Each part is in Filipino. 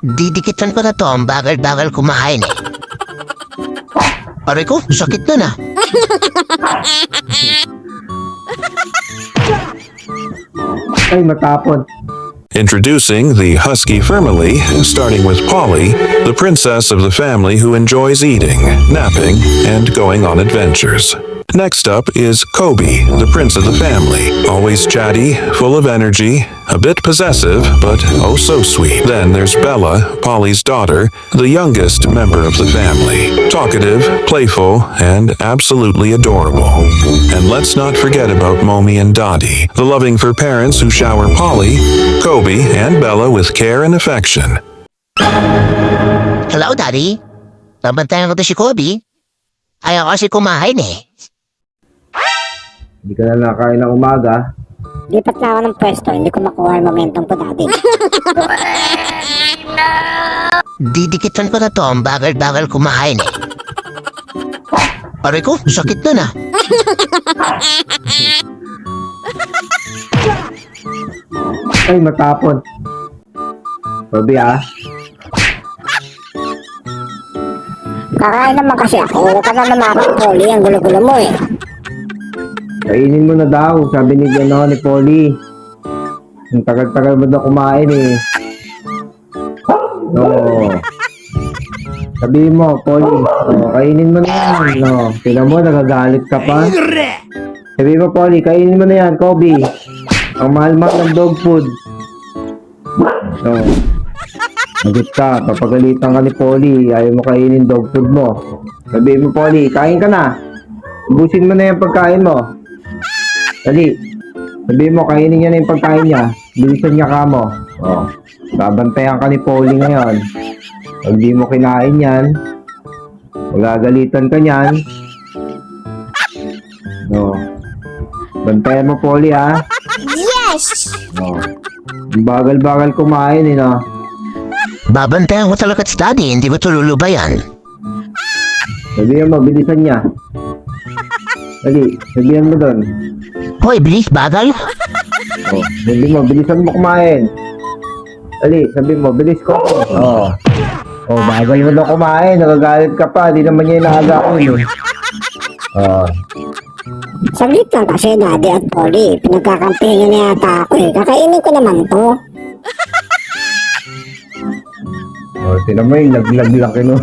Didikitan ko na to, ang bagal-bagal kumain eh. Aray ko, sakit na na. Ay, matapon. Introducing the Husky family, starting with Polly, the princess of the family who enjoys eating, napping, and going on adventures. Next up is Kobe, the prince of the family, always chatty, full of energy, a bit possessive, but oh so sweet. Then there's Bella, Polly's daughter, the youngest member of the family, talkative, playful, and absolutely adorable. And let's not forget about Momi and Dottie, the loving fur parents who shower Polly, Kobe, and Bella with care and affection. Hello, Daddy. Nabantayan ko to si Kobe. Ayaw kasi kumain eh. Hindi ka na nakain ng umaga. Lipat na ako ng pwesto, hindi ko makuha yung momentum ko dati. Didikitan ko na to, ang bagal-bagal kumain eh. Aray ko, sakit na na. Ay, matapon. Kobe Kakain naman kasi ako, huwag ka na naman Polly, ang gulo-gulo mo eh. Kainin mo na daw, sabi ni Polly. Ang tagal-tagal mo na kumain eh. No. Sabihin mo, Polly. Kainin mo na yan. No. Tingnan mo, nagagalit ka pa. Sabihin mo, Polly, kainin mo na yan, Kobe. Ang mahal-mahal ng dog food. No. Magot ka, papagalitan ka ni Polly. Ayaw mo kainin dog food mo. Sabihin mo, Polly, kain ka na. Ubusin mo na yung pagkain mo. Dali. Sabihin mo, kainin niya na yung pagkain niya. Bilisan niya ka mo. Babantayan ka ni Polly ngayon. Pag di mo kinain yan, magagalitan ka niyan. Bantayan mo, Polly, ha? Yes! Ang bagal-bagal kumain, eh, no? Babantayan ko talaga si Daddy, hindi ko tululubayan. Sabihin mo, bilisan niya. Dali, sabihan mo doon. Hoy, bilis, bagal. Sabihin mo, bilisan mo kumain. Dali, sabihin mo, bilis ko. Bagal mo na kumain. Nagagalit ka pa. Di naman niya inaagaon. Saglit lang kasi, Daddy at Polly. Pinagkakampihan niyo na yata ako eh. Kakainin ko naman to. Tinan mo yung laglag lang kinu.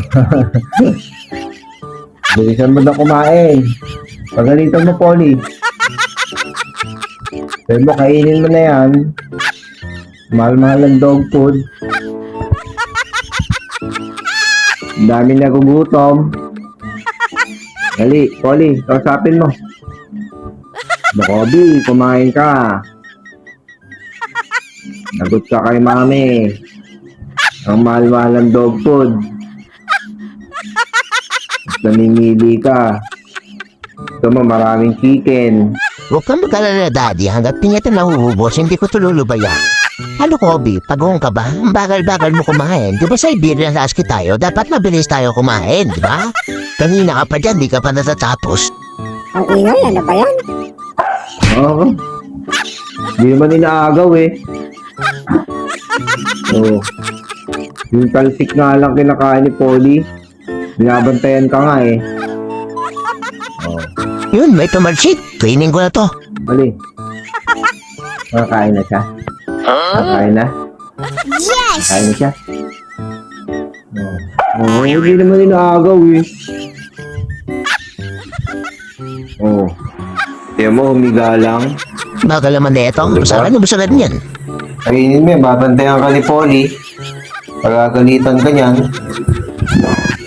Bilisan mo na kumain. Pagalitan mo, Polly. Sabi mo, kainin mo na yan. Mahal-mahal ang dog food. Ang dami nagugutom. Dali, Polly, kausapin mo. Kobe, kumain ka. Nagot ka kay mami. Ang mahal-mahal ang dog food. Namimili ka. Ito mo, maraming chicken. Huwag kang mag-alala, Daddy. Hanggat pinita na uubos, hindi ko tululubayan. Ano, Kobe? Pagong ka ba? Ang bagal-bagal mo kumain. Di ba sa Iberian Husky tayo? Dapat mabilis tayo kumain, di ba? Kanina ka pa dyan, di ka pa natatapos. Ang ingay, ano ba yan? Hindi naman inaagaw eh. Yung talsik nga lang kinakain ni Polly. Binabantayan ka nga eh. Yun, may tumalsik. Kainin ko na to. Mali. Nakakain na siya. Nakakain na? Yes! Kain na siya? Hindi naman inaagaw eh. Tiyan mo, humiga lang. Bagal naman na ito. Saan mo sa ganyan? Kainin mo, babantayan ka ni Polly. Pagagalitan ka niyan.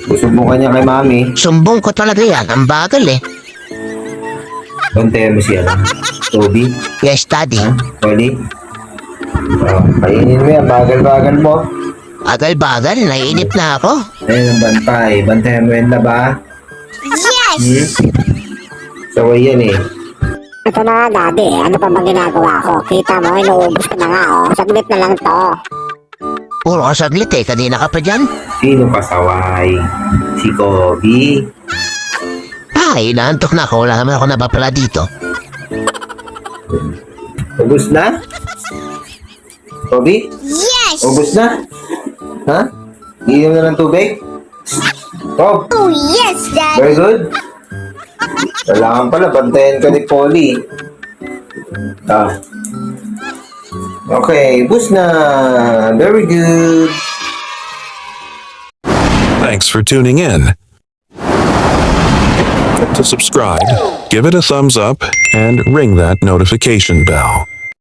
Susubukan niya kay mami. Sumbong ko talaga yan. Ang bagal eh. Bantayan mo siya. Toby. Yes, Daddy. Polly. Kainin mo yan, bagal-bagal mo. Bagal-bagal, naiinip na ako. Ayun ang bantay. Bantayan mo yan na ba? Yes! Saway yan eh. Ito na nga, Daddy. Ano pa ba ginagawa ko? Kita mo, inuubos ko na nga, oh. Saglit na lang to. Puro ka saglit eh. Kanina ka pa dyan. Sino pasaway? Si Kobe. Ay, naantok na ako. Wala naman ako napapala dito. Ubus na? Kobe? Yes! Ubus na? Ha? Iinom na ng tubig? Cobb, Oh, yes, Dad! very good. Kailangan pala, bantayan ka ni Polly. Ah. Okay, boost na. Very good. Thanks for tuning in. To subscribe, give it a thumbs up and ring that notification bell.